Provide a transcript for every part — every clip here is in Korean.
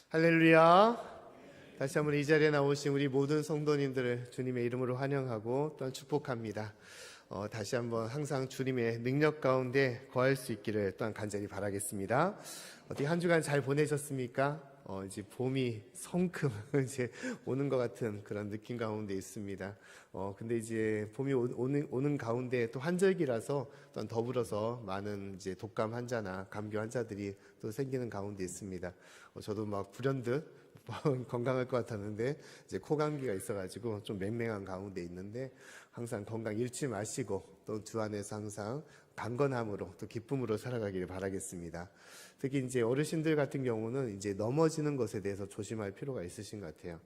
할렐루야. 다시 한번 이 자리에 나오신 우리 모든 성도님들을 주님의 이름으로 환영하고 또한 축복합니다. 다시 한번 항상 주님의 능력 가운데 거할 수 있기를 또한 간절히 바라겠습니다. 어떻게 한 주간 잘 보내셨습니까? 이제 봄이 성큼 이제 오는 것 같은 그런 느낌 가운데 있습니다. 근데 이제 봄이 오는 가운데 또 환절기라서 또 더불어서 많은 이제 독감 환자나 감기 환자들이 또 생기는 가운데 있습니다. 저도 막 불현듯 건강할 것 같았는데 이제 코감기가 있어가지고 좀 맹맹한 가운데 있는데 항상 건강 잃지 마시고 또 주 안에서 항상 강건함으로 또 기쁨으로 살아가기를 바라겠습니다. 특히 이제 어르신들 같은 경우는 이제 넘어지는 것에 대해서 조심할 필요가 있으신 것 같아요.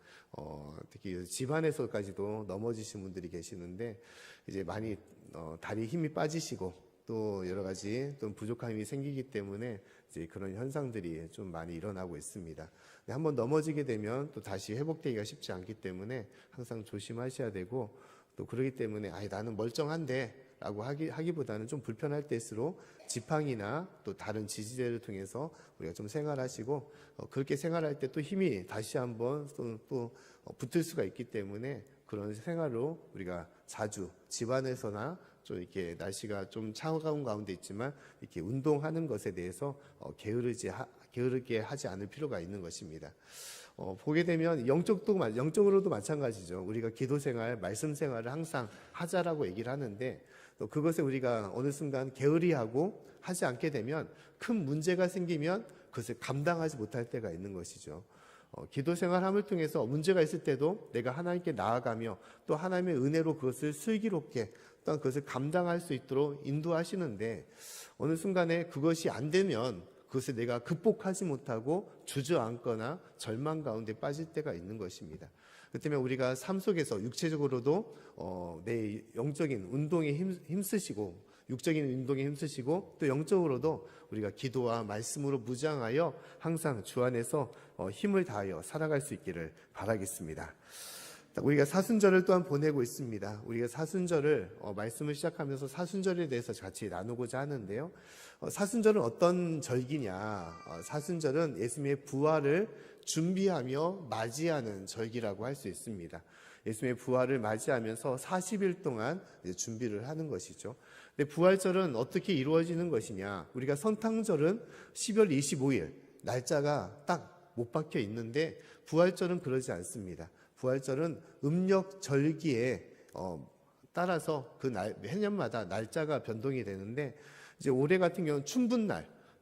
특히 집안에서까지도 넘어지신 분들이 계시는데 이제 많이 다리 힘이 빠지시고 또 여러 가지 또 부족함이 생기기 때문에 이제 그런 현상들이 좀 많이 일어나고 있습니다. 한번 넘어지게 되면 또 다시 회복되기가 쉽지 않기 때문에 항상 조심하셔야 되고 또 그러기 때문에 나는 멀쩡한데 라고 하기보다는 좀 불편할 때일수록 지팡이나 또 다른 지지대를 통해서 우리가 좀 생활하시고 그렇게 생활할 때 또 힘이 다시 한번 또 붙을 수가 있기 때문에 그런 생활로 우리가 자주 집안에서나 좀 이렇게 날씨가 좀 차가운 가운데 있지만 이렇게 운동하는 것에 대해서 게으르게 하지 않을 필요가 있는 것입니다. 보게 되면 영적으로도 마찬가지죠. 우리가 기도 생활, 말씀 생활을 항상 하자라고 얘기를 하는데 또 그것에 우리가 어느 순간 게으리하고 하지 않게 되면 큰 문제가 생기면 그것을 감당하지 못할 때가 있는 것이죠. 기도 생활함을 통해서 문제가 있을 때도 내가 하나님께 나아가며 또 하나님의 은혜로 그것을 슬기롭게 또한 그것을 감당할 수 있도록 인도하시는데 어느 순간에 그것이 안 되면 그것을 내가 극복하지 못하고 주저앉거나 절망 가운데 빠질 때가 있는 것입니다. 그 때문에 우리가 삶 속에서 육체적으로도 내 영적인 운동에 힘쓰시고 육적인 운동에 힘쓰시고 또 영적으로도 우리가 기도와 말씀으로 무장하여 항상 주 안에서 힘을 다하여 살아갈 수 있기를 바라겠습니다. 우리가 사순절을 또한 보내고 있습니다. 우리가 사순절을 말씀을 시작하면서 사순절에 대해서 같이 나누고자 하는데요. 사순절은 어떤 절기냐? 사순절은 예수님의 부활을 준비하며 맞이하는 절기라고 할 수 있습니다. 예수님의 부활을 맞이하면서 40일 동안 준비를 하는 것이죠. 근데 부활절은 어떻게 이루어지는 것이냐? 우리가 성탄절은 12월 25일 날짜가 딱 못 박혀 있는데 부활절은 그러지 않습니다. 부활절은 음력 절기에 따라서 그 해년마다 날짜가 변동이 되는데 이제 올해 같은 경우는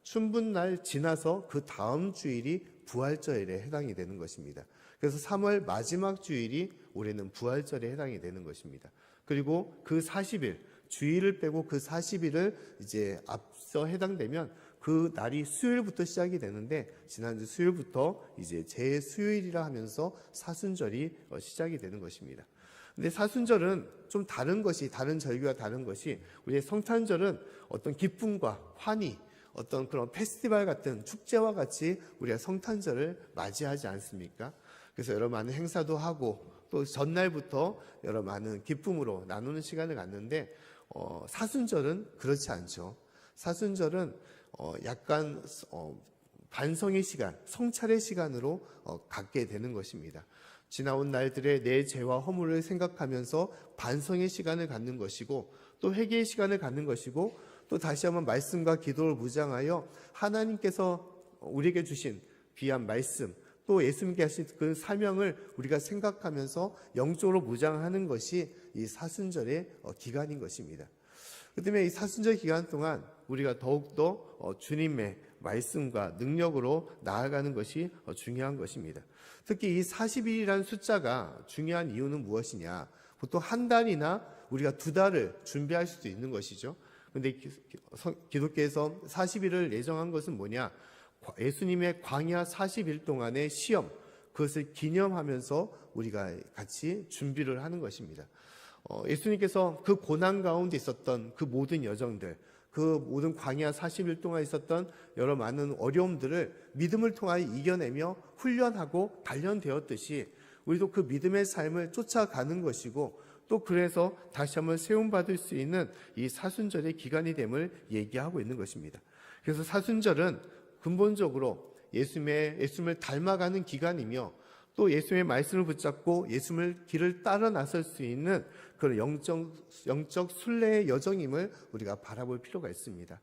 춘분날 지나서 그 다음 주일이 부활절에 해당이 되는 것입니다. 그래서 3월 마지막 주일이 올해는 부활절에 해당이 되는 것입니다. 그리고 그 40일 주일을 빼고 그 40일을 이제 앞서 해당되면 그 날이 수요일부터 시작이 되는데 지난주 수요일부터 이제 제수요일이라 하면서 사순절이 시작이 되는 것입니다. 근데 사순절은 좀 다른 절기와 다른 것이 우리의 성탄절은 어떤 기쁨과 환희, 어떤 그런 페스티벌 같은 축제와 같이 우리가 성탄절을 맞이하지 않습니까? 그래서 여러 많은 행사도 하고 또 전날부터 여러 많은 기쁨으로 나누는 시간을 갖는데 사순절은 그렇지 않죠. 사순절은 약간 반성의 시간, 성찰의 시간으로 갖게 되는 것입니다. 지나온 날들의 내 죄와 허물을 생각하면서 반성의 시간을 갖는 것이고 또 회개의 시간을 갖는 것이고 또 다시 한번 말씀과 기도를 무장하여 하나님께서 우리에게 주신 귀한 말씀 또 예수님께 하신 그 사명을 우리가 생각하면서 영적으로 무장하는 것이 이 사순절의 기간인 것입니다. 그 때문에 이 사순절 기간 동안 우리가 더욱더 주님의 말씀과 능력으로 나아가는 것이 중요한 것입니다. 특히 이 40일이라는 숫자가 중요한 이유는 무엇이냐? 보통 한 달이나 우리가 두 달을 준비할 수도 있는 것이죠. 그런데 기독교에서 40일을 예정한 것은 뭐냐? 예수님의 광야 40일 동안의 시험, 그것을 기념하면서 우리가 같이 준비를 하는 것입니다. 예수님께서 그 고난 가운데 있었던 그 모든 여정들, 그 모든 광야 40일 동안 있었던 여러 많은 어려움들을 믿음을 통하여 이겨내며 훈련하고 단련되었듯이 우리도 그 믿음의 삶을 쫓아가는 것이고 또 그래서 다시 한번 세움받을 수 있는 이 사순절의 기간이 됨을 얘기하고 있는 것입니다. 그래서 사순절은 근본적으로 예수님을 닮아가는 기간이며 또 예수님의 말씀을 붙잡고 예수님의 길을 따라 나설 수 있는 그런 영적 순례의 여정임을 우리가 바라볼 필요가 있습니다.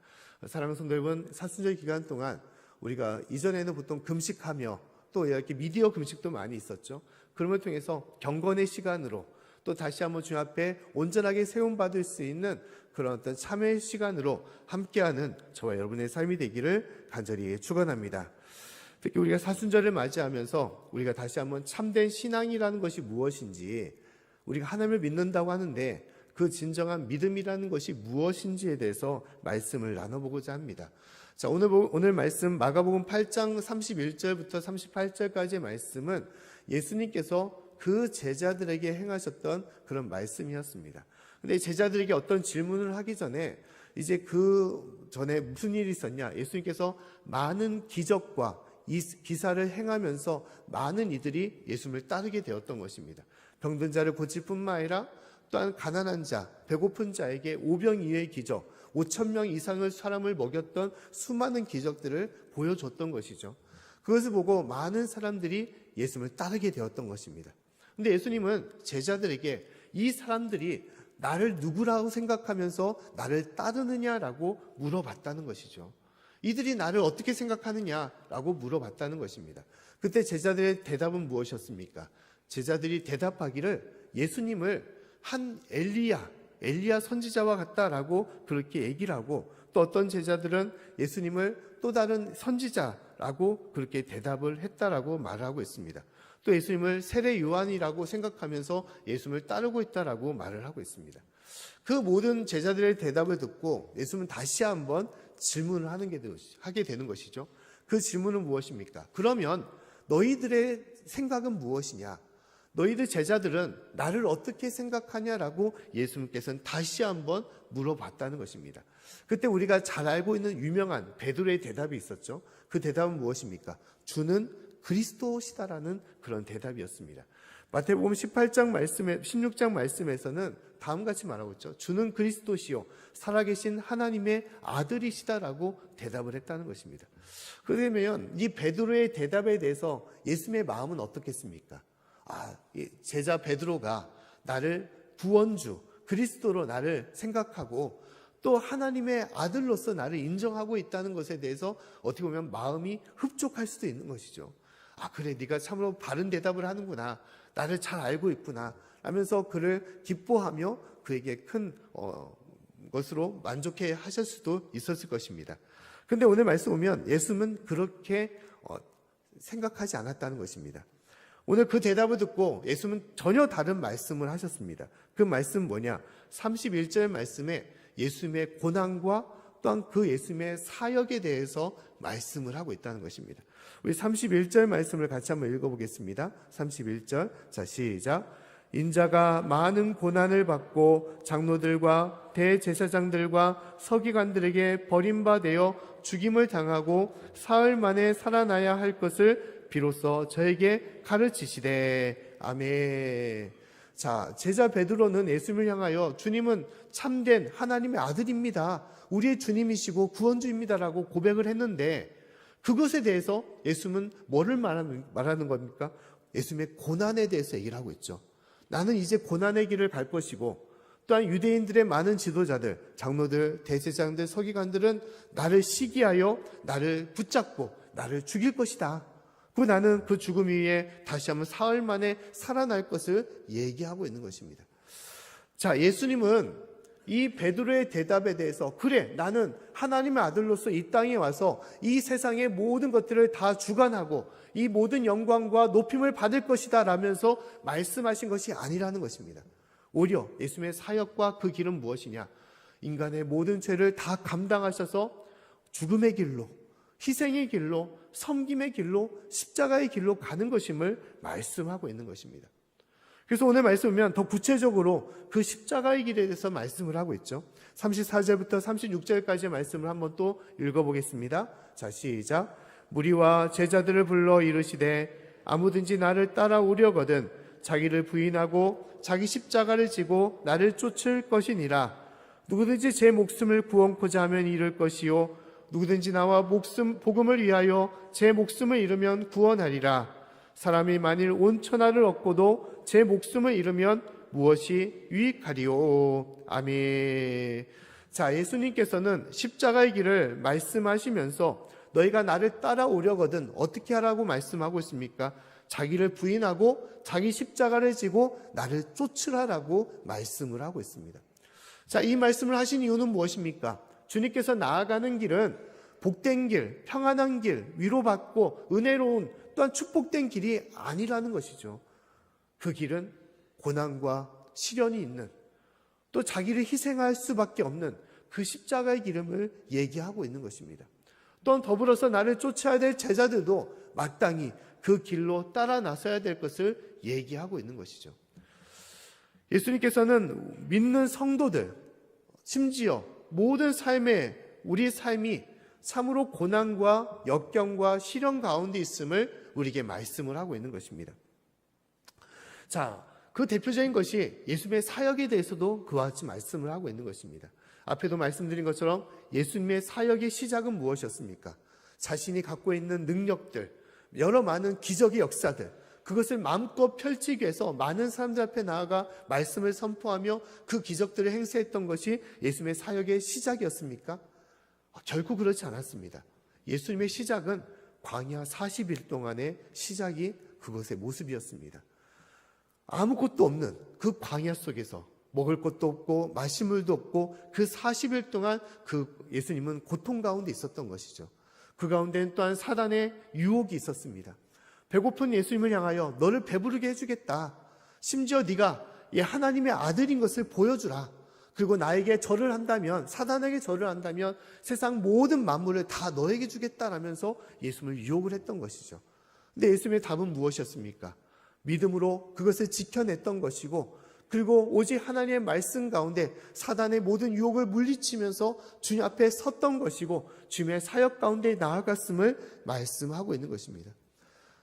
사랑하는 성도 여러분, 사순절 기간 동안 우리가 이전에는 보통 금식하며 또 이렇게 미디어 금식도 많이 있었죠. 그런 걸 통해서 경건의 시간으로 또 다시 한번 주님 앞에 온전하게 세움받을 수 있는 그런 어떤 참회의 시간으로 함께하는 저와 여러분의 삶이 되기를 간절히 축원합니다. 특히 우리가 사순절을 맞이하면서 우리가 다시 한번 참된 신앙이라는 것이 무엇인지, 우리가 하나님을 믿는다고 하는데 그 진정한 믿음이라는 것이 무엇인지에 대해서 말씀을 나눠보고자 합니다. 자, 오늘 말씀 마가복음 8장 31절부터 38절까지의 말씀은 예수님께서 그 제자들에게 행하셨던 그런 말씀이었습니다. 근데 제자들에게 어떤 질문을 하기 전에 이제 그 전에 무슨 일이 있었냐? 예수님께서 많은 기적과 이 기사를 행하면서 많은 이들이 예수님을 따르게 되었던 것입니다. 병든 자를 고칠 뿐만 아니라 또한 가난한 자, 배고픈 자에게 오병이어의 기적, 5,000명 이상의 사람을 먹였던 수많은 기적들을 보여줬던 것이죠. 그것을 보고 많은 사람들이 예수님을 따르게 되었던 것입니다. 근데 예수님은 제자들에게 이 사람들이 나를 누구라고 생각하면서 나를 따르느냐라고 물어봤다는 것이죠. 이들이 나를 어떻게 생각하느냐라고 물어봤다는 것입니다. 그때 제자들의 대답은 무엇이었습니까? 제자들이 대답하기를 예수님을 한 엘리야 선지자와 같다라고 그렇게 얘기를 하고, 또 어떤 제자들은 예수님을 또 다른 선지자라고 그렇게 대답을 했다라고 말하고 있습니다. 또 예수님을 세례 요한이라고 생각하면서 예수님을 따르고 있다라고 말을 하고 있습니다. 그 모든 제자들의 대답을 듣고 예수님은 다시 한번 질문을 하게 되는 것이죠. 그 질문은 무엇입니까? 그러면 너희들의 생각은 무엇이냐? 너희들 제자들은 나를 어떻게 생각하냐라고 예수님께서는 다시 한번 물어봤다는 것입니다. 그때 우리가 잘 알고 있는 유명한 베드로의 대답이 있었죠. 그 대답은 무엇입니까? 주는 그리스도시다라는 그런 대답이었습니다. 마태복음 16장 말씀에서는 다음같이 말하고 있죠. 주는 그리스도시요 살아계신 하나님의 아들이시다라고 대답을 했다는 것입니다. 그러면 이 베드로의 대답에 대해서 예수님의 마음은 어떻겠습니까? 제자 베드로가 나를 구원주 그리스도로 나를 생각하고 또 하나님의 아들로서 나를 인정하고 있다는 것에 대해서 어떻게 보면 마음이 흡족할 수도 있는 것이죠. 그래, 네가 참으로 바른 대답을 하는구나, 나를 잘 알고 있구나 하면서 그를 기뻐하며 그에게 큰 것으로 만족해 하실 수도 있었을 것입니다. 그런데 오늘 말씀 보면 예수님은 그렇게 생각하지 않았다는 것입니다. 오늘 그 대답을 듣고 예수님은 전혀 다른 말씀을 하셨습니다. 그 말씀은 뭐냐? 31절 말씀에 예수님의 고난과 또한 그 예수님의 사역에 대해서 말씀을 하고 있다는 것입니다. 우리 31절 말씀을 같이 한번 읽어보겠습니다. 31절, 자 시작. 인자가 많은 고난을 받고 장로들과 대제사장들과 서기관들에게 버림받아 죽임을 당하고 사흘 만에 살아나야 할 것을 비로소 저에게 가르치시되. 아멘. 자, 제자 베드로는 예수님을 향하여 주님은 참된 하나님의 아들입니다, 우리의 주님이시고 구원주입니다라고 고백을 했는데, 그것에 대해서 예수님은 뭐를 말하는 겁니까? 예수님의 고난에 대해서 얘기를 하고 있죠. 나는 이제 고난의 길을 갈 것이고, 또한 유대인들의 많은 지도자들, 장로들, 대제사장들, 서기관들은 나를 시기하여 나를 붙잡고 나를 죽일 것이다. 나는 그 죽음 위에 다시 한번 사흘 만에 살아날 것을 얘기하고 있는 것입니다. 자, 예수님은 이 베드로의 대답에 대해서 그래, 나는 하나님의 아들로서 이 땅에 와서 이 세상의 모든 것들을 다 주관하고 이 모든 영광과 높임을 받을 것이다 라면서 말씀하신 것이 아니라는 것입니다. 오히려 예수님의 사역과 그 길은 무엇이냐? 인간의 모든 죄를 다 감당하셔서 죽음의 길로, 희생의 길로, 섬김의 길로, 십자가의 길로 가는 것임을 말씀하고 있는 것입니다. 그래서 오늘 말씀 보면 더 구체적으로 그 십자가의 길에 대해서 말씀을 하고 있죠. 34절부터 36절까지의 말씀을 한번 또 읽어보겠습니다. 자, 시작. 무리와 제자들을 불러 이르시되 아무든지 나를 따라오려거든 자기를 부인하고 자기 십자가를 지고 나를 쫓을 것이니라. 누구든지 제 목숨을 구원코자 하면 잃을 것이요 누구든지 나와 복음을 위하여 제 목숨을 잃으면 구원하리라. 사람이 만일 온 천하를 얻고도 제 목숨을 잃으면 무엇이 유익하리요. 아멘. 자, 예수님께서는 십자가의 길을 말씀하시면서 너희가 나를 따라오려거든 어떻게 하라고 말씀하고 있습니까? 자기를 부인하고 자기 십자가를 지고 나를 쫓으라라고 말씀을 하고 있습니다. 자, 이 말씀을 하신 이유는 무엇입니까? 주님께서 나아가는 길은 복된 길, 평안한 길, 위로받고 은혜로운 또한 축복된 길이 아니라는 것이죠. 그 길은 고난과 시련이 있는, 또 자기를 희생할 수밖에 없는 그 십자가의 기름을 얘기하고 있는 것입니다. 또한 더불어서 나를 쫓아야 될 제자들도 마땅히 그 길로 따라 나서야 될 것을 얘기하고 있는 것이죠. 예수님께서는 믿는 성도들, 심지어 모든 우리 삶이 참으로 고난과 역경과 시련 가운데 있음을 우리에게 말씀을 하고 있는 것입니다. 자, 그 대표적인 것이 예수님의 사역에 대해서도 그와 같이 말씀을 하고 있는 것입니다. 앞에도 말씀드린 것처럼 예수님의 사역의 시작은 무엇이었습니까? 자신이 갖고 있는 능력들, 여러 많은 기적의 역사들, 그것을 마음껏 펼치기 위해서 많은 사람들 앞에 나아가 말씀을 선포하며 그 기적들을 행사했던 것이 예수님의 사역의 시작이었습니까? 결코 그렇지 않았습니다. 예수님의 시작은 광야 40일 동안의 시작이 그것의 모습이었습니다. 아무것도 없는 그 광야 속에서 먹을 것도 없고 마실 물도 없고 그 40일 동안 그 예수님은 고통 가운데 있었던 것이죠. 그 가운데는 또한 사단의 유혹이 있었습니다. 배고픈 예수님을 향하여 너를 배부르게 해주겠다. 심지어 네가 하나님의 아들인 것을 보여주라. 그리고 나에게 절을 한다면, 사단에게 절을 한다면 세상 모든 만물을 다 너에게 주겠다라면서 예수님을 유혹을 했던 것이죠. 근데 예수님의 답은 무엇이었습니까? 믿음으로 그것을 지켜냈던 것이고, 그리고 오직 하나님의 말씀 가운데 사단의 모든 유혹을 물리치면서 주님 앞에 섰던 것이고 주님의 사역 가운데 나아갔음을 말씀하고 있는 것입니다.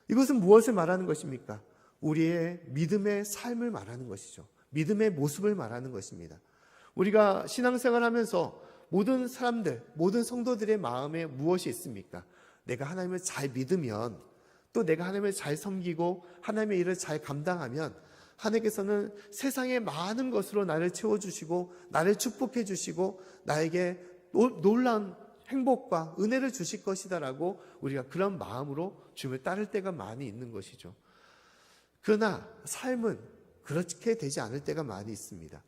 이것은 무엇을 말하는 것입니까? 우리의 믿음의 삶을 말하는 것이죠. 믿음의 모습을 말하는 것입니다. 우리가 신앙생활을 하면서 모든 사람들, 모든 성도들의 마음에 무엇이 있습니까? 내가 하나님을 잘 믿으면, 또 내가 하나님을 잘 섬기고 하나님의 일을 잘 감당하면 하나님께서는 세상의 많은 것으로 나를 채워주시고 나를 축복해 주시고 나에게 놀라운 행복과 은혜를 주실 것이다라고 우리가 그런 마음으로 주님을 따를 때가 많이 있는 것이죠. 그러나 삶은 그렇게 되지 않을 때가 많이 있습니다.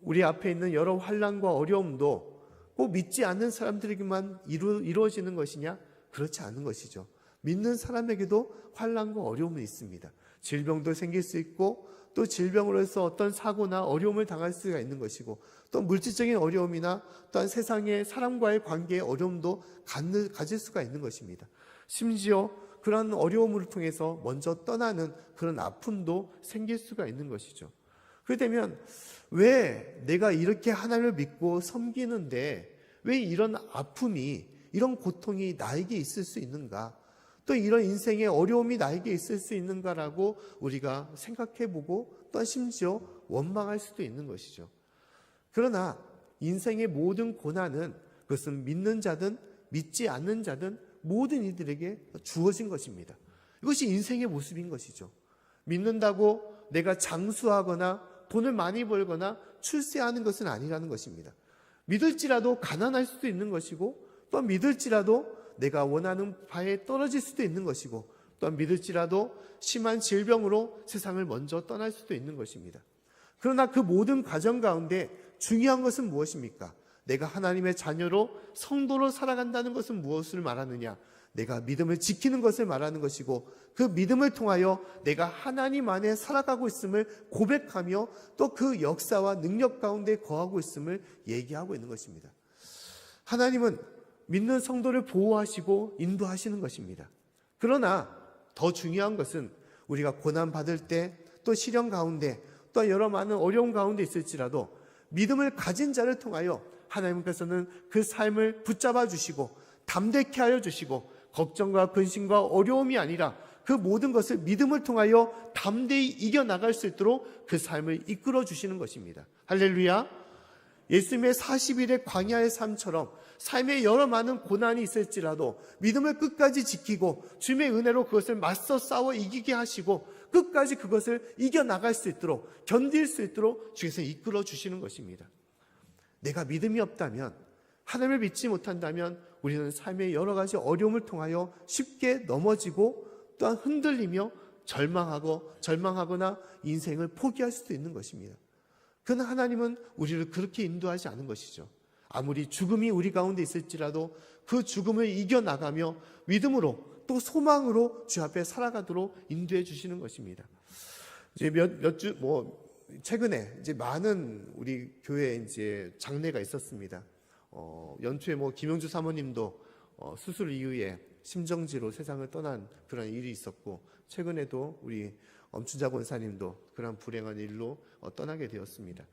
우리 앞에 있는 여러 환난과 어려움도 꼭 믿지 않는 사람들에게만 이루어지는 것이냐? 그렇지 않은 것이죠. 믿는 사람에게도 환난과 어려움은 있습니다. 질병도 생길 수 있고 또 질병으로 해서 어떤 사고나 어려움을 당할 수가 있는 것이고 또 물질적인 어려움이나 또한 세상의 사람과의 관계의 어려움도 가질 수가 있는 것입니다. 심지어 그런 어려움을 통해서 먼저 떠나는 그런 아픔도 생길 수가 있는 것이죠. 그렇게 되면 왜 내가 이렇게 하나님을 믿고 섬기는데 왜 이런 아픔이, 이런 고통이 나에게 있을 수 있는가? 또 이런 인생의 어려움이 나에게 있을 수 있는가라고 우리가 생각해보고 또한 심지어 원망할 수도 있는 것이죠. 그러나 인생의 모든 고난은 그것은 믿는 자든 믿지 않는 자든 모든 이들에게 주어진 것입니다. 이것이 인생의 모습인 것이죠. 믿는다고 내가 장수하거나 돈을 많이 벌거나 출세하는 것은 아니라는 것입니다. 믿을지라도 가난할 수도 있는 것이고 또 믿을지라도 내가 원하는 바에 떨어질 수도 있는 것이고 또한 믿을지라도 심한 질병으로 세상을 먼저 떠날 수도 있는 것입니다. 그러나 그 모든 과정 가운데 중요한 것은 무엇입니까? 내가 하나님의 자녀로 성도로 살아간다는 것은 무엇을 말하느냐? 내가 믿음을 지키는 것을 말하는 것이고 그 믿음을 통하여 내가 하나님 안에 살아가고 있음을 고백하며 또 그 역사와 능력 가운데 거하고 있음을 얘기하고 있는 것입니다. 하나님은 믿는 성도를 보호하시고 인도하시는 것입니다. 그러나 더 중요한 것은 우리가 고난받을 때 또 시련 가운데 또 여러 많은 어려움 가운데 있을지라도 믿음을 가진 자를 통하여 하나님께서는 그 삶을 붙잡아 주시고 담대케 하여 주시고 걱정과 근심과 어려움이 아니라 그 모든 것을 믿음을 통하여 담대히 이겨나갈 수 있도록 그 삶을 이끌어 주시는 것입니다. 할렐루야. 예수님의 40일의 광야의 삶처럼 삶에 여러 많은 고난이 있을지라도 믿음을 끝까지 지키고 주님의 은혜로 그것을 맞서 싸워 이기게 하시고 끝까지 그것을 이겨나갈 수 있도록, 견딜 수 있도록 주께서 이끌어 주시는 것입니다. 내가 믿음이 없다면, 하나님을 믿지 못한다면 우리는 삶의 여러 가지 어려움을 통하여 쉽게 넘어지고 또한 흔들리며 절망하거나 인생을 포기할 수도 있는 것입니다. 그러나 하나님은 우리를 그렇게 인도하지 않은 것이죠. 아무리 죽음이 우리 가운데 있을지라도 그 죽음을 이겨나가며 믿음으로 또 소망으로 주 앞에 살아가도록 인도해 주시는 것입니다. 이제 최근에 이제 많은 우리 교회에 이제 장례가 있었습니다. 연초에 김영주 사모님도 수술 이후에 심정지로 세상을 떠난 그런 일이 있었고, 최근에도 우리 엄춘자 권사님도 그런 불행한 일로 떠나게 되었습니다.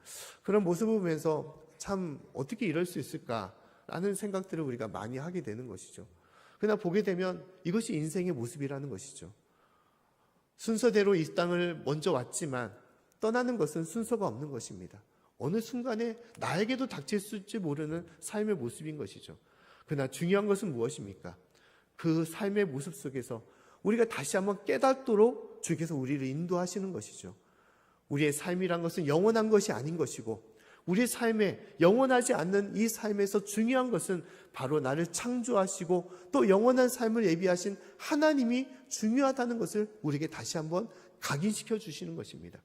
그런 모습을 보면서 참 어떻게 이럴 수 있을까라는 생각들을 우리가 많이 하게 되는 것이죠. 그러나 보게 되면 이것이 인생의 모습이라는 것이죠. 순서대로 이 땅을 먼저 왔지만 떠나는 것은 순서가 없는 것입니다. 어느 순간에 나에게도 닥칠지 모르는 삶의 모습인 것이죠. 그러나 중요한 것은 무엇입니까? 그 삶의 모습 속에서 우리가 다시 한번 깨닫도록 주께서 우리를 인도하시는 것이죠. 우리의 삶이란 것은 영원한 것이 아닌 것이고, 우리의 삶에 영원하지 않는 이 삶에서 중요한 것은 바로 나를 창조하시고 또 영원한 삶을 예비하신 하나님이 중요하다는 것을 우리에게 다시 한번 각인시켜 주시는 것입니다.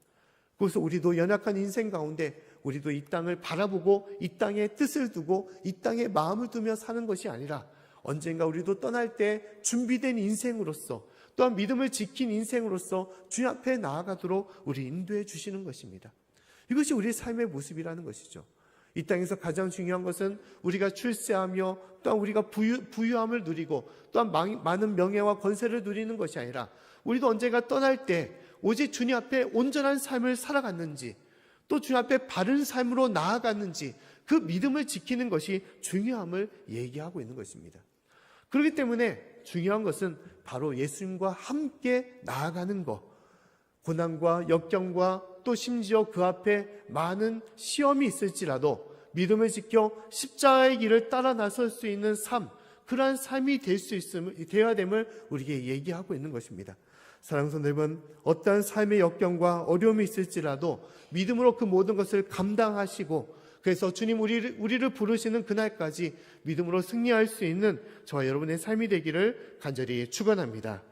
그래서 우리도 연약한 인생 가운데 우리도 이 땅을 바라보고 이 땅에 뜻을 두고 이 땅에 마음을 두며 사는 것이 아니라 언젠가 우리도 떠날 때 준비된 인생으로서 또한 믿음을 지킨 인생으로서 주님 앞에 나아가도록 우리 인도해 주시는 것입니다. 이것이 우리의 삶의 모습이라는 것이죠. 이 땅에서 가장 중요한 것은 우리가 출세하며 또한 우리가 부유함을 누리고 또한 많은 명예와 권세를 누리는 것이 아니라 우리도 언젠가 떠날 때 오직 주님 앞에 온전한 삶을 살아갔는지 또 주님 앞에 바른 삶으로 나아갔는지 그 믿음을 지키는 것이 중요함을 얘기하고 있는 것입니다. 그렇기 때문에 중요한 것은 바로 예수님과 함께 나아가는 것, 고난과 역경과 또 심지어 그 앞에 많은 시험이 있을지라도 믿음을 지켜 십자가의 길을 따라 나설 수 있는 삶, 그러한 삶이 되어야 됨을 우리에게 얘기하고 있는 것입니다. 사랑하는 성도 여러분, 어떠한 삶의 역경과 어려움이 있을지라도 믿음으로 그 모든 것을 감당하시고 그래서 주님 우리를 부르시는 그날까지 믿음으로 승리할 수 있는 저와 여러분의 삶이 되기를 간절히 축원합니다.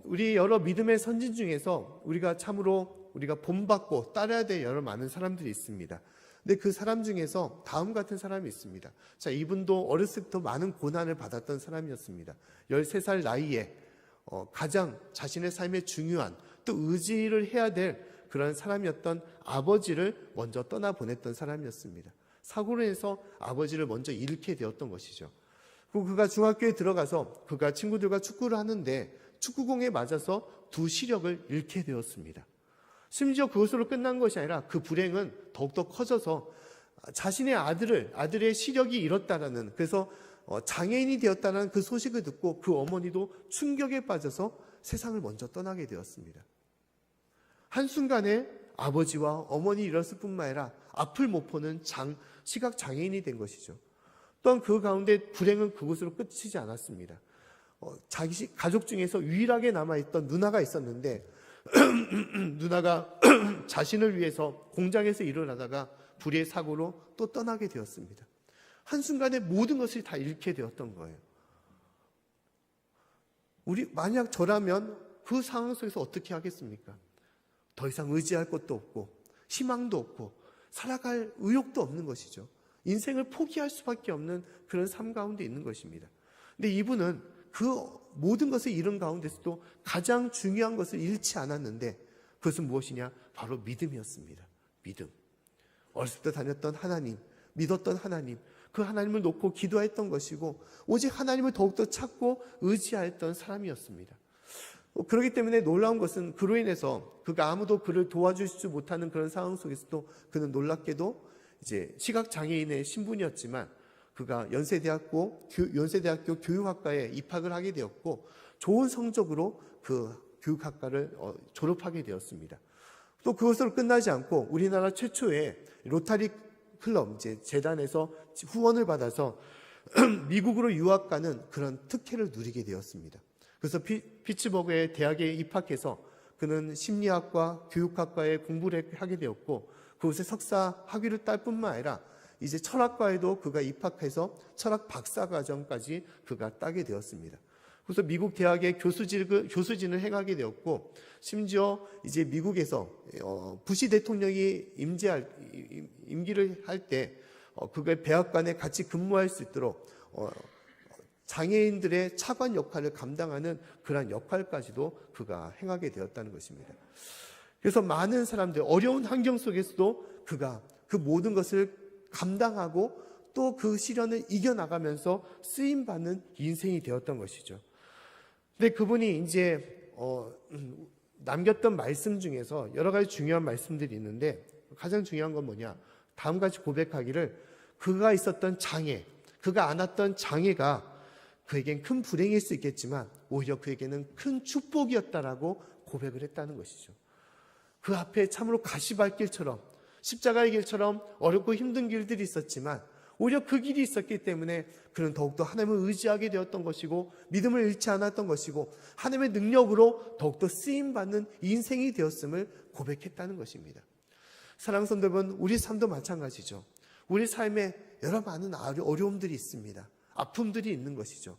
우리 여러 믿음의 선진 중에서 우리가 참으로 우리가 본받고 따라야 될 여러 많은 사람들이 있습니다. 근데 그 사람 중에서 다음 같은 사람이 있습니다. 자, 이분도 어렸을 때부터 많은 고난을 받았던 사람이었습니다. 13살 나이에 가장 자신의 삶에 중요한 또 의지를 해야 될 그런 사람이었던 아버지를 먼저 떠나보냈던 사람이었습니다. 사고로 인해서 아버지를 먼저 잃게 되었던 것이죠. 그리고 그가 중학교에 들어가서 그가 친구들과 축구를 하는데 축구공에 맞아서 두 시력을 잃게 되었습니다. 심지어 그것으로 끝난 것이 아니라 그 불행은 더욱더 커져서 자신의 아들의 시력이 잃었다라는, 그래서 장애인이 되었다는 그 소식을 듣고 그 어머니도 충격에 빠져서 세상을 먼저 떠나게 되었습니다. 한순간에 아버지와 어머니 잃었을 뿐만 아니라 앞을 못 보는 시각 장애인이 된 것이죠. 또한 그 가운데 불행은 그곳으로 끝이지 않았습니다. 자기 가족 중에서 유일하게 남아있던 누나가 있었는데 누나가 자신을 위해서 공장에서 일을 하다가 불의의 사고로 또 떠나게 되었습니다. 한순간에 모든 것을 다 잃게 되었던 거예요. 만약 저라면 그 상황 속에서 어떻게 하겠습니까? 더 이상 의지할 것도 없고 희망도 없고 살아갈 의욕도 없는 것이죠. 인생을 포기할 수밖에 없는 그런 삶 가운데 있는 것입니다. 근데 이분은 그 모든 것을 잃은 가운데서도 가장 중요한 것을 잃지 않았는데 그것은 무엇이냐? 바로 믿음이었습니다. 믿음. 어렸을 때 다녔던 하나님, 믿었던 하나님, 그 하나님을 놓고 기도했던 것이고 오직 하나님을 더욱더 찾고 의지하였던 사람이었습니다. 그렇기 때문에 놀라운 것은 그로 인해서 그가 아무도 그를 도와주지 못하는 그런 상황 속에서도 그는 놀랍게도 이제 시각장애인의 신분이었지만 그가 연세대학교 교육학과에 입학을 하게 되었고 좋은 성적으로 그 교육학과를 졸업하게 되었습니다. 또 그것으로 끝나지 않고 우리나라 최초의 로타리 클럽, 이제 재단에서 후원을 받아서 미국으로 유학 가는 그런 특혜를 누리게 되었습니다. 그래서 피츠버그의 대학에 입학해서 그는 심리학과 교육학과에 공부를 하게 되었고, 그곳에 석사 학위를 딸 뿐만 아니라 이제 철학과에도 그가 입학해서 철학 박사 과정까지 그가 따게 되었습니다. 그래서 미국 대학의 교수진을 행하게 되었고, 심지어 이제 미국에서 부시 대통령이 임기를 할 때 그가 백악관에 같이 근무할 수 있도록 장애인들의 차관 역할을 감당하는 그러한 역할까지도 그가 행하게 되었다는 것입니다. 그래서 많은 사람들, 어려운 환경 속에서도 그가 그 모든 것을 감당하고 또 그 시련을 이겨나가면서 쓰임받는 인생이 되었던 것이죠. 근데 그분이 이제 남겼던 말씀 중에서 여러 가지 중요한 말씀들이 있는데, 가장 중요한 건 뭐냐, 다음같이 고백하기를 그가 있었던 장애, 그가 안았던 장애가 그에겐 큰 불행일 수 있겠지만 오히려 그에게는 큰 축복이었다라고 고백을 했다는 것이죠. 그 앞에 참으로 가시밭길처럼, 십자가의 길처럼 어렵고 힘든 길들이 있었지만 오히려 그 길이 있었기 때문에 그는 더욱더 하나님을 의지하게 되었던 것이고, 믿음을 잃지 않았던 것이고, 하나님의 능력으로 더욱더 쓰임받는 인생이 되었음을 고백했다는 것입니다. 사랑하는 성도 여러분, 우리 삶도 마찬가지죠. 우리 삶에 여러 많은 어려움들이 있습니다. 아픔들이 있는 것이죠.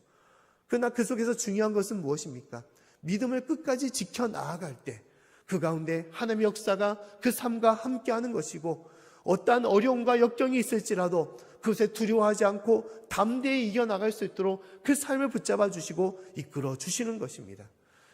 그러나 그 속에서 중요한 것은 무엇입니까? 믿음을 끝까지 지켜나아갈 때 그 가운데 하나님의 역사가 그 삶과 함께하는 것이고, 어떠한 어려움과 역경이 있을지라도 그것에 두려워하지 않고 담대히 이겨나갈 수 있도록 그 삶을 붙잡아 주시고 이끌어 주시는 것입니다.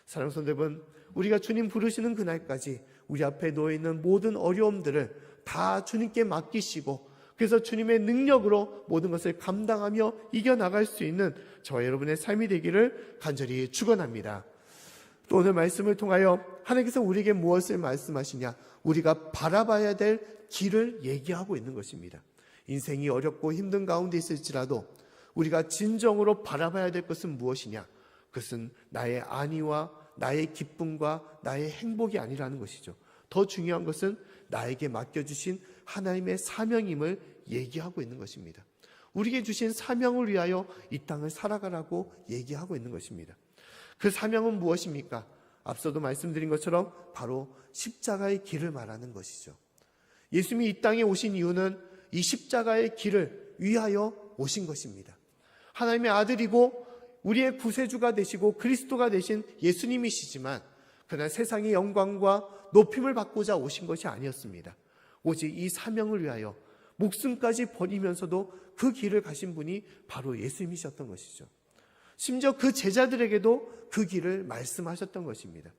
사랑하는 성도 여러분, 우리가 주님 부르시는 그날까지 우리 앞에 놓여있는 모든 어려움들을 다 주님께 맡기시고, 그래서 주님의 능력으로 모든 것을 감당하며 이겨나갈 수 있는 저와 여러분의 삶이 되기를 간절히 축원합니다. 또 오늘 말씀을 통하여 하나님께서 우리에게 무엇을 말씀하시냐, 우리가 바라봐야 될 길을 얘기하고 있는 것입니다. 인생이 어렵고 힘든 가운데 있을지라도 우리가 진정으로 바라봐야 될 것은 무엇이냐, 그것은 나의 안위와 나의 기쁨과 나의 행복이 아니라는 것이죠. 더 중요한 것은 나에게 맡겨주신 하나님의 사명임을 얘기하고 있는 것입니다. 우리에게 주신 사명을 위하여 이 땅을 살아가라고 얘기하고 있는 것입니다. 그 사명은 무엇입니까? 앞서도 말씀드린 것처럼 바로 십자가의 길을 말하는 것이죠. 예수님이 이 땅에 오신 이유는 이 십자가의 길을 위하여 오신 것입니다. 하나님의 아들이고 우리의 구세주가 되시고 그리스도가 되신 예수님이시지만, 그러나 세상의 영광과 높임을 받고자 오신 것이 아니었습니다. 오직 이 사명을 위하여 목숨까지 버리면서도 그 길을 가신 분이 바로 예수님이셨던 것이죠. 심지어 그 제자들에게도 그 길을 말씀하셨던 것입니다.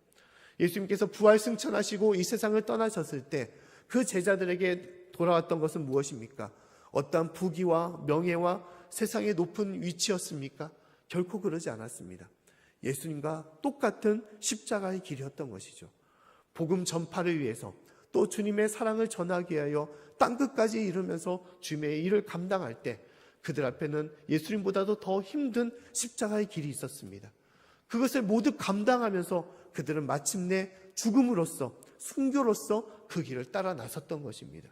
예수님께서 부활 승천하시고 이 세상을 떠나셨을 때 그 제자들에게 돌아왔던 것은 무엇입니까? 어떠한 부귀와 명예와 세상의 높은 위치였습니까? 결코 그러지 않았습니다. 예수님과 똑같은 십자가의 길이었던 것이죠. 복음 전파를 위해서, 또 주님의 사랑을 전하기 위하여 땅끝까지 이르면서 주님의 일을 감당할 때 그들 앞에는 예수님보다도 더 힘든 십자가의 길이 있었습니다. 그것을 모두 감당하면서 그들은 마침내 죽음으로써, 순교로서 그 길을 따라 나섰던 것입니다.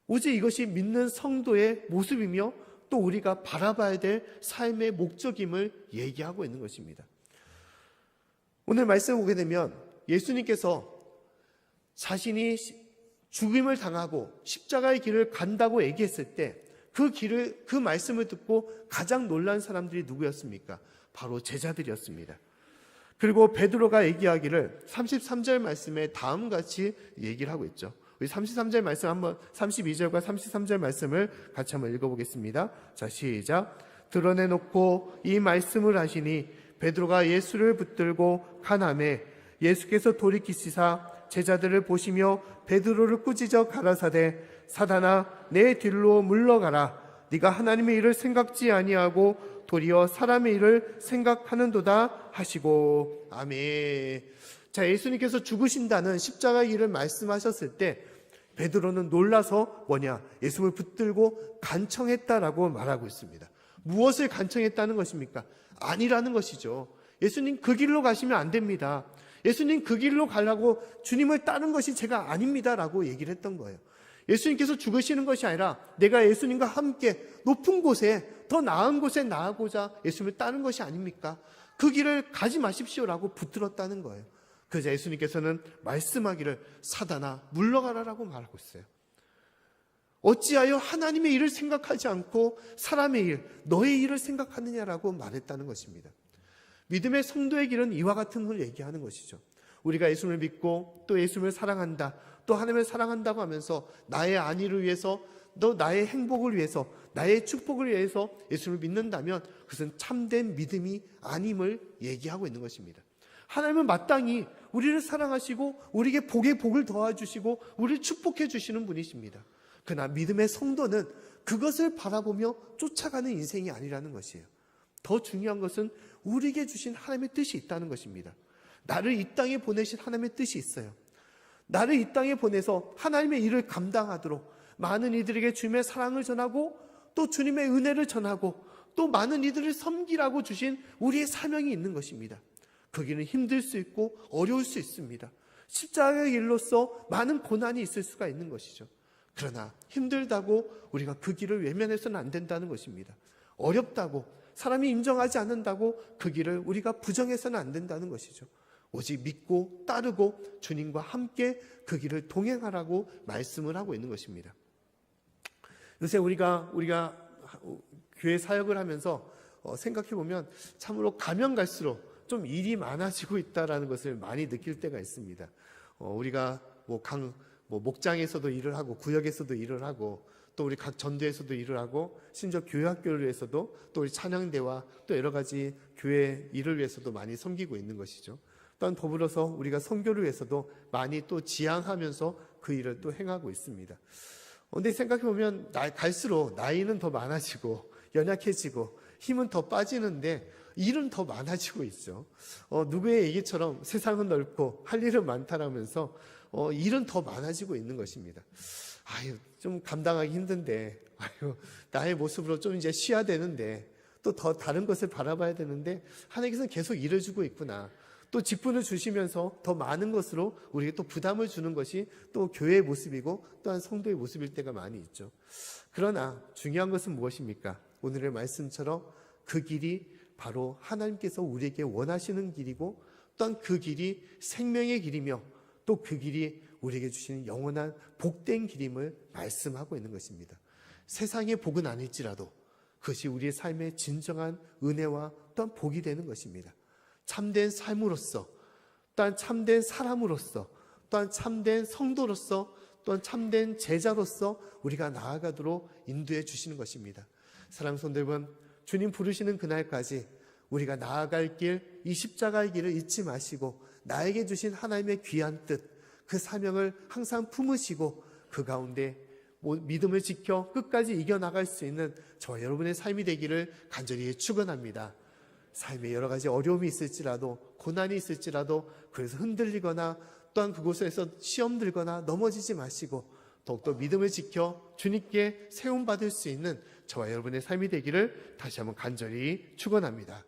오직 이것이 믿는 성도의 모습이며 또 우리가 바라봐야 될 삶의 목적임을 얘기하고 있는 것입니다. 오늘 말씀을 보게 되면 예수님께서 자신이 죽임을 당하고 십자가의 길을 간다고 얘기했을 때 그 말씀을 듣고 가장 놀란 사람들이 누구였습니까? 바로 제자들이었습니다. 그리고 베드로가 얘기하기를 33절 말씀에 다음같이 얘기를 하고 있죠. 우리 33절 말씀 한번, 32절과 33절 말씀을 같이 한번 읽어보겠습니다. 자, 시작. 드러내놓고 이 말씀을 하시니 베드로가 예수를 붙들고 가나매 예수께서 돌이키시사 제자들을 보시며 베드로를 꾸짖어 가라사대 사단아 내 뒤로 물러가라. 네가 하나님의 일을 생각지 아니하고 도리어 사람의 일을 생각하는도다 하시고. 아멘. 자, 예수님께서 죽으신다는 십자가의 일을 말씀하셨을 때 베드로는 놀라서 예수님을 붙들고 간청했다라고 말하고 있습니다. 무엇을 간청했다는 것입니까? 아니라는 것이죠. 예수님 그 길로 가시면 안 됩니다. 예수님 그 길로 가려고 주님을 따른 것이 제가 아닙니다라고 얘기를 했던 거예요. 예수님께서 죽으시는 것이 아니라 내가 예수님과 함께 높은 곳에, 더 나은 곳에 나아가고자 예수님을 따른 것이 아닙니까? 그 길을 가지 마십시오라고 붙들었다는 거예요. 그래서 예수님께서는 말씀하기를 사단아 물러가라라고 말하고 있어요. 어찌하여 하나님의 일을 생각하지 않고 사람의 일, 너의 일을 생각하느냐라고 말했다는 것입니다. 믿음의 성도의 길은 이와 같은 걸 얘기하는 것이죠. 우리가 예수님을 믿고 또 예수님을 사랑한다, 또 하나님을 사랑한다고 하면서 나의 안위를 위해서, 또 나의 행복을 위해서, 나의 축복을 위해서 예수님을 믿는다면 그것은 참된 믿음이 아님을 얘기하고 있는 것입니다. 하나님은 마땅히 우리를 사랑하시고 우리에게 복에 복을 더해주시고 우리를 축복해 주시는 분이십니다. 그러나 믿음의 성도는 그것을 바라보며 쫓아가는 인생이 아니라는 것이에요. 더 중요한 것은 우리에게 주신 하나님의 뜻이 있다는 것입니다. 나를 이 땅에 보내신 하나님의 뜻이 있어요. 나를 이 땅에 보내서 하나님의 일을 감당하도록 많은 이들에게 주님의 사랑을 전하고 또 주님의 은혜를 전하고 또 많은 이들을 섬기라고 주신 우리의 사명이 있는 것입니다. 그 길은 힘들 수 있고 어려울 수 있습니다. 십자가의 길로서 많은 고난이 있을 수가 있는 것이죠. 그러나 힘들다고 우리가 그 길을 외면해서는 안 된다는 것입니다. 어렵다고, 사람이 인정하지 않는다고 그 길을 우리가 부정해서는 안 된다는 것이죠. 오직 믿고 따르고 주님과 함께 그 길을 동행하라고 말씀을 하고 있는 것입니다. 요새 우리가 교회 사역을 하면서 생각해 보면 참으로 가면 갈수록 좀 일이 많아지고 있다라는 것을 많이 느낄 때가 있습니다. 우리가 목장에서도 일을 하고 구역에서도 일을 하고 또 우리 각 전도에서도 일을 하고 심지어 교회학교를 위해서도 또 우리 찬양대와 또 여러 가지 교회 일을 위해서도 많이 섬기고 있는 것이죠. 또한 더불어서 우리가 선교를 위해서도 많이 또 지향하면서 그 일을 또 행하고 있습니다. 그런데 생각해 보면 갈수록 나이는 더 많아지고 연약해지고 힘은 더 빠지는데 일은 더 많아지고 있죠. 누구의 얘기처럼 세상은 넓고 할 일은 많다라면서 일은 더 많아지고 있는 것입니다. 좀 감당하기 힘든데, 나의 모습으로 좀 이제 쉬어야 되는데, 또 더 다른 것을 바라봐야 되는데, 하나님께서는 계속 일을 주고 있구나. 또 직분을 주시면서 더 많은 것으로 우리에게 또 부담을 주는 것이 또 교회의 모습이고 또한 성도의 모습일 때가 많이 있죠. 그러나 중요한 것은 무엇입니까? 오늘의 말씀처럼 그 길이 바로 하나님께서 우리에게 원하시는 길이고 또한 그 길이 생명의 길이며 또 그 길이 우리에게 주시는 영원한 복된 길임을 말씀하고 있는 것입니다. 세상의 복은 아닐지라도 그것이 우리의 삶의 진정한 은혜와 또한 복이 되는 것입니다. 참된 삶으로서, 또한 참된 사람으로서, 또한 참된 성도로서, 또한 참된 제자로서 우리가 나아가도록 인도해 주시는 것입니다. 사랑하는 성도 여러분, 주님 부르시는 그날까지 우리가 나아갈 길, 이 십자가의 길을 잊지 마시고 나에게 주신 하나님의 귀한 뜻, 그 사명을 항상 품으시고 그 가운데 믿음을 지켜 끝까지 이겨나갈 수 있는 저와 여러분의 삶이 되기를 간절히 축원합니다. 삶에 여러 가지 어려움이 있을지라도, 고난이 있을지라도 그래서 흔들리거나 또한 그곳에서 시험 들거나 넘어지지 마시고 더욱더 믿음을 지켜 주님께 세움받을 수 있는 저와 여러분의 삶이 되기를 다시 한번 간절히 축원합니다.